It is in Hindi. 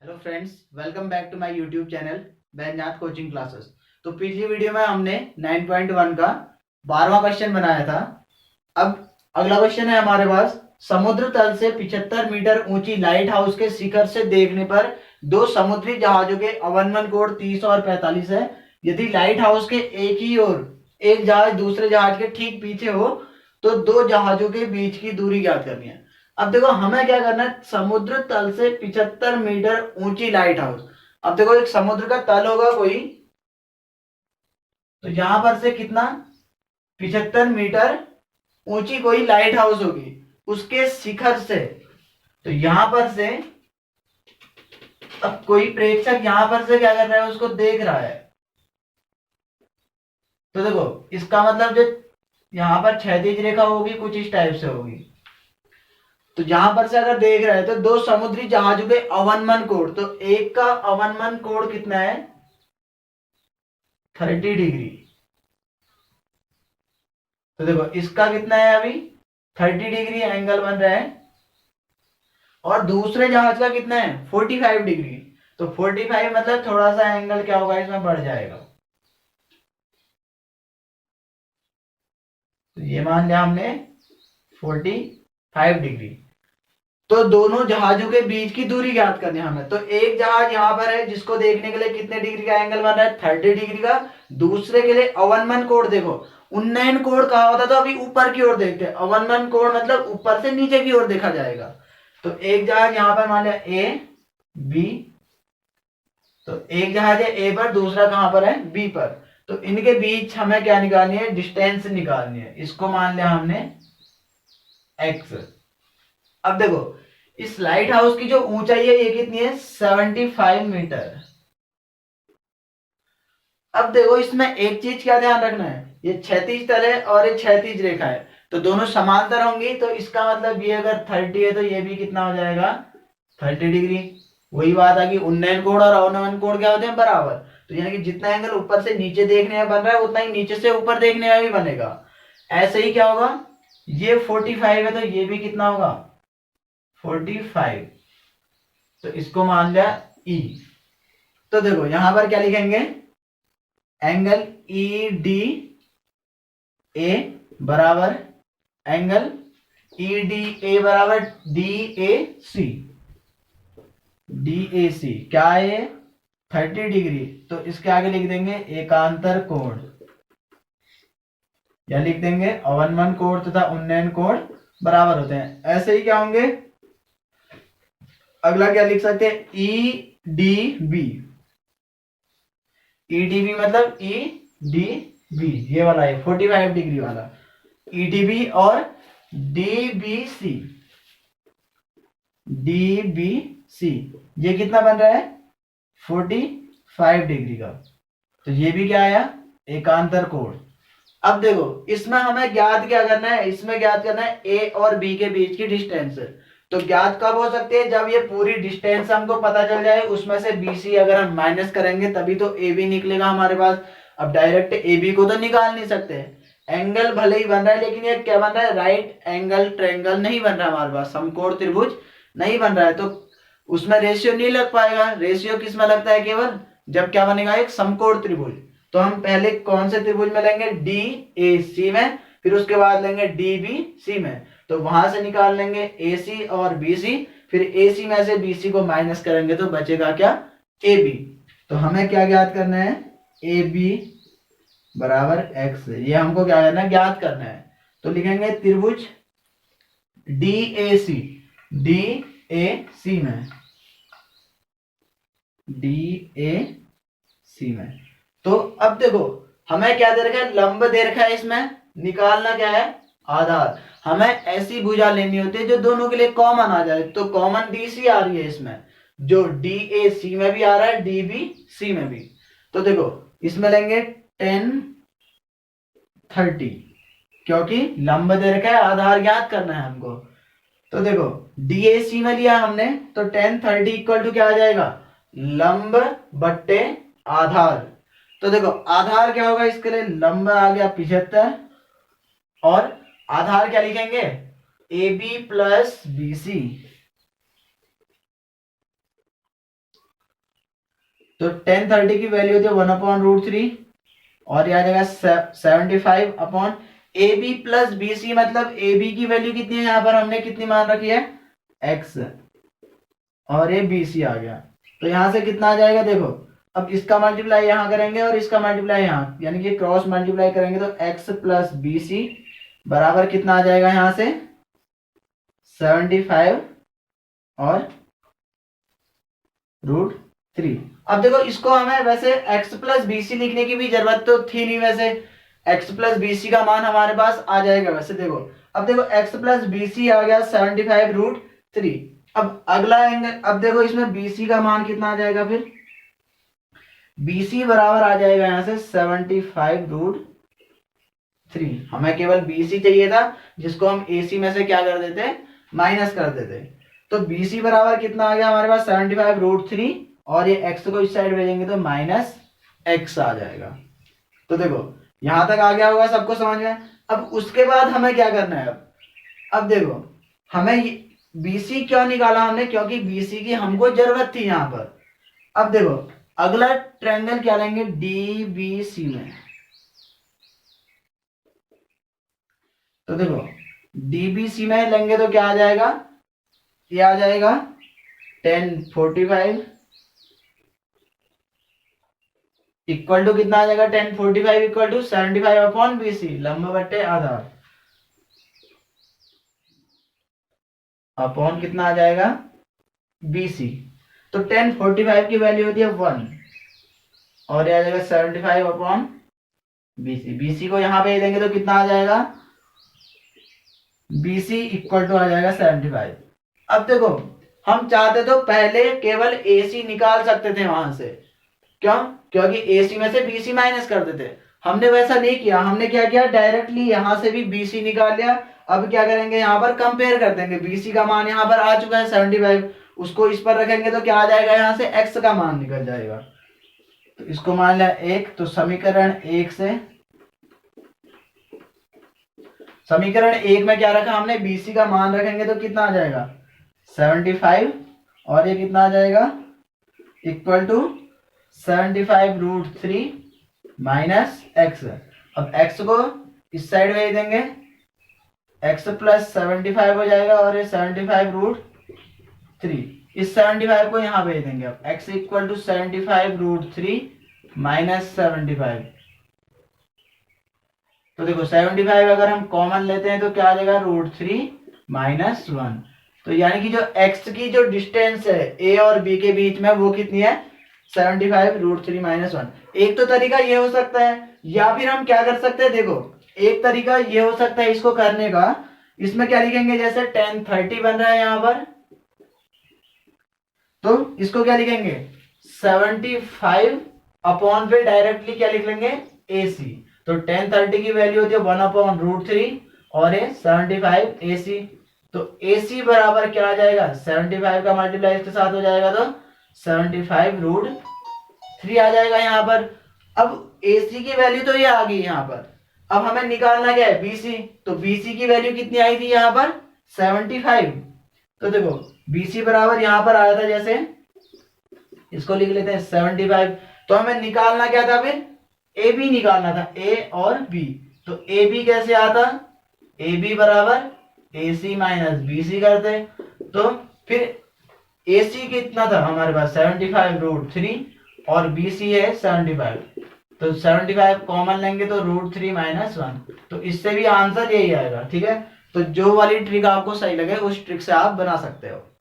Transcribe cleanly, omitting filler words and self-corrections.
Hello friends, welcome back to my YouTube channel Baijnath coaching classes. तो पिछली वीडियो में हमने 9.1 का 12वां क्वेश्चन बनाया था। अब अगला क्वेश्चन है हमारे पास। समुद्र तल से 75 मीटर ऊंची लाइट हाउस के शिखर से देखने पर दो समुद्री जहाजों के अवनमन कोण 30 और 45 है। यदि लाइट हाउस के एक ही ओर एक जहाज दूसरे जहाज के ठीक पीछे हो तो दो जहाजों के बीच की दूरी ज्ञात करनी है। अब देखो हमें क्या करना है, समुद्र तल से 75 मीटर ऊंची लाइट हाउस। अब देखो एक समुद्र का तल होगा कोई, तो यहां पर से कितना 75 मीटर ऊंची कोई लाइट हाउस होगी उसके शिखर से। तो यहां पर से अब कोई प्रेक्षक यहां पर से क्या कर रहा है, उसको देख रहा है। तो देखो इसका मतलब जो यहां पर क्षैतिज रेखा होगी कुछ इस टाइप से होगी। तो यहां पर से अगर देख रहे हैं तो दो समुद्री जहाजों के अवनमन कोण, तो एक का अवनमन कोण कितना है 30 डिग्री। तो देखो इसका कितना है अभी 30 डिग्री एंगल बन रहा है और दूसरे जहाज का कितना है 45 डिग्री। तो 45 मतलब थोड़ा सा एंगल क्या होगा इसमें बढ़ जाएगा। तो ये मान लिया हमने 45 डिग्री। तो दोनों जहाजों के बीच की दूरी ज्ञात करनी है हमें। तो एक जहाज यहां पर है जिसको देखने के लिए कितने डिग्री का एंगल बन रहा है 30 डिग्री का। दूसरे के लिए अवनमन कोण देखो, उन्नयन कोण कहा होता तो अभी ऊपर की ओर देखते हैं, अवनमन कोण मतलब ऊपर से नीचे की ओर देखा जाएगा। तो एक जहाज यहां पर मान लिया ए बी, तो एक जहाज है ए पर दूसरा कहां पर है बी पर। तो इनके बीच हमें क्या निकालनी है, डिस्टेंस निकालनी है। इसको मान लिया हमने एक्स। अब देखो इस लाइट हाउस की जो ऊंचाई है ये कितनी है 75 मीटर। अब देखो इसमें एक चीज क्या ध्यान रखना है, ये क्षैतिज तल है और ये क्षैतिज रेखा है, तो दोनों समांतर होंगी। तो इसका मतलब ये अगर 30 है तो ये भी कितना हो जाएगा 30 डिग्री। वही बात है कि उन्नयन कोण और अवनमन कोण क्या होते हैं बराबर। तो यानी कि जितना एंगल ऊपर से नीचे देखने में बन रहा है उतना ही नीचे से ऊपर देखने में भी बनेगा। ऐसे ही क्या होगा, ये 45 है तो ये भी कितना होगा 45। तो इसको मान लिया ई। तो देखो यहां पर क्या लिखेंगे, एंगल ई डी ए बराबर एंगल ई डी ए बराबर D A C. D A सी क्या है ये 30 डिग्री। तो इसके आगे लिख देंगे एकांतर कोण, या लिख देंगे अवनमन कोण तथा उन्नयन कोण बराबर होते हैं। ऐसे ही क्या होंगे, अगला क्या लिख सकते हैं E D B. E D B मतलब ई डी बी ये वाला है 45 डिग्री वाला ई डी बी। और D B C, D B C ये कितना बन रहा है 45 डिग्री का। तो ये भी क्या आया एकांतर कोण। अब देखो इसमें हमें ज्ञात क्या करना है, इसमें ज्ञात करना है ए और बी के बीच की डिस्टेंस। तो ज्ञात कब हो सकती है, जब ये पूरी डिस्टेंस हमको पता चल जाए, उसमें से बीसी अगर हम माइनस करेंगे तभी तो ए बी निकलेगा हमारे पास। अब डायरेक्ट ए बी को तो निकाल नहीं सकते, एंगल भले ही बन रहा है लेकिन ये क्या बन रहा है राइट एंगल ट्रायंगल नहीं बन रहा हमारे पास, समकोण त्रिभुज नहीं बन रहा है। तो उसमें रेशियो नहीं लग पाएगा। रेशियो किस में लगता है, केवल जब क्या बनेगा एक समकोण त्रिभुज। तो हम पहले कौन से त्रिभुज में लेंगे डी ए सी में, फिर उसके बाद लेंगे डी बी सी में। तो वहां से निकाल लेंगे ए सी और बी सी, फिर ए सी में से बी सी को माइनस करेंगे तो बचेगा क्या ए बी। तो हमें क्या ज्ञात करना है ए बी बराबर एक्स, ये हमको क्या करना है ज्ञात करना है। तो लिखेंगे त्रिभुज D A C, D A सी में, डी ए सी में। तो अब देखो हमें क्या दे रखा है लंब दे रखा है, इसमें निकालना क्या है आधार। हमें ऐसी भुजा लेनी होती है जो दोनों के लिए कॉमन आ जाए। तो कॉमन डी सी आ रही है इसमें, जो डी ए सी में भी आ रहा है डी बी सी में भी। तो देखो इसमें लेंगे 10 30, क्योंकि लंब दे रखा है आधार ज्ञात करना है हमको। तो देखो डी ए सी में लिया हमने तो 10 30 इक्वल टू क्या आ जाएगा लंब बट्टे आधार। तो देखो आधार क्या होगा इसके लिए, लंब आ गया 75 और आधार क्या लिखेंगे A B plus B C. तो टेन 30 की वैल्यू होती है 1/√3 और यह आ जाएगा 75 A B plus B C, मतलब ए बी की वैल्यू कितनी है यहाँ पर हमने कितनी मान रखी है x, और ये बी सी आ गया। तो यहाँ से कितना आ जाएगा देखो, अब इसका मल्टीप्लाई यहाँ करेंगे और इसका मल्टीप्लाई यहाँ, यानी कि क्रॉस मल्टीप्लाई करेंगे तो x प्लस बी सी बराबर कितना आ जाएगा यहाँ से 75 और √3। अब देखो इसको हमें वैसे x प्लस बी सी लिखने की भी जरूरत तो थी नहीं, वैसे x प्लस बी सी का मान हमारे पास आ जाएगा वैसे। देखो अब देखो x प्लस बी सी आ गया 75√3। अब अगला एंगल, अब देखो इसमें बी सी का मान कितना आ जाएगा, फिर बी सी बराबर आ जाएगा यहाँ से 75√3। हमें केवल बी सी चाहिए था, जिसको हम ए सी में से क्या कर देते माइनस कर देते। तो बी सी बराबर कितना आ गया हमारे पास 75√3, और ये x को इस साइड भेजेंगे तो माइनस x आ जाएगा। तो देखो यहां तक आ गया होगा, सबको समझ में। अब उसके बाद हमें क्या करना है, अब देखो हमें BC क्यों निकाला हमने, क्योंकि BC की हमको जरूरत थी यहाँ पर। अब देखो अगला ट्रायंगल क्या लेंगे DBC में, तो देखो DBC में लेंगे तो क्या आ जाएगा, ये आ जाएगा 1045 इक्वल टू कितना आ जाएगा 1045 इक्वल टू 75/BC, लंब बट्टे आधार अपॉन कितना आ जाएगा BC। तो 1045 की वैल्यू होती है 1 और ये आ जाएगा 75/BC। BC को यहाँ पे देंगे तो कितना आ जाएगा BC इक्वल टू आ जाएगा 75। अब देखो हम चाहते तो पहले केवल AC निकाल सकते थे वहां से, क्यों, क्योंकि AC में से BC माइनस कर देते। हमने वैसा नहीं किया, हमने क्या किया डायरेक्टली यहां से भी BC निकाल लिया। अब क्या करेंगे यहाँ पर कंपेयर कर देंगे, BC का मान यहाँ पर आ चुका है 75, उसको इस पर रखेंगे तो क्या आ जाएगा यहाँ से x का मान निकल जाएगा। तो इसको मान लिया 1, तो समीकरण 1 से, समीकरण 1 में क्या रखा हमने BC का मान रखेंगे तो कितना आ जाएगा 75, और ये कितना आ जाएगा इक्वल टू 75√3 माइनस x। अब x को इस साइड भेज देंगे, x प्लस 75 हो जाएगा और ये 75√3, इस 75 को यहाँ भेज देंगे। अब x इक्वल टू 75√3 माइनस 75। तो देखो 75 अगर हम कॉमन लेते हैं तो क्या आ जाएगा √3 माइनस 1। तो यानी कि जो x की जो डिस्टेंस है a और b के बीच में वो कितनी है 75√3 माइनस 1। एक तो तरीका ये हो सकता है, या फिर हम क्या कर सकते हैं, देखो एक तरीका ये हो सकता है इसको करने का, इसमें क्या लिखेंगे जैसे 1030 बन रहा है यहाँ पर, तो इसको क्या लिखेंगे 75 अपॉन, फिर डायरेक्टली क्या लिख लेंगे AC। तो 1030 की वैल्यू होती है 1/√3 और ये 75 AC। तो AC बराबर क्या आ जाएगा 75 का मल्टीप्लाई इसके साथ हो जाएगा तो 75√3 आ जाएगा यहाँ पर। अब AC की वैल्यू तो ये आ गई यहाँ पर, अब हमें निकालना क्या है BC। तो BC की वैल्यू कितनी आई थी यहाँ पर 75। तो देखो BC बराबर यहाँ पर आया था, जैसे इसको लिख लेते हैं 75। तो हमें निकालना क्या था, फिर AB निकालना था, A और B। तो AB कैसे आता, AB बराबर AC माइनस BC करते। तो फिर AC कितना था हमारे पास 75√3 और BC है 75। तो 75 कॉमन लेंगे तो √3 माइनस 1। तो इससे भी आंसर यही आएगा। ठीक है, तो जो वाली ट्रिक आपको सही लगे उस ट्रिक से आप बना सकते हो।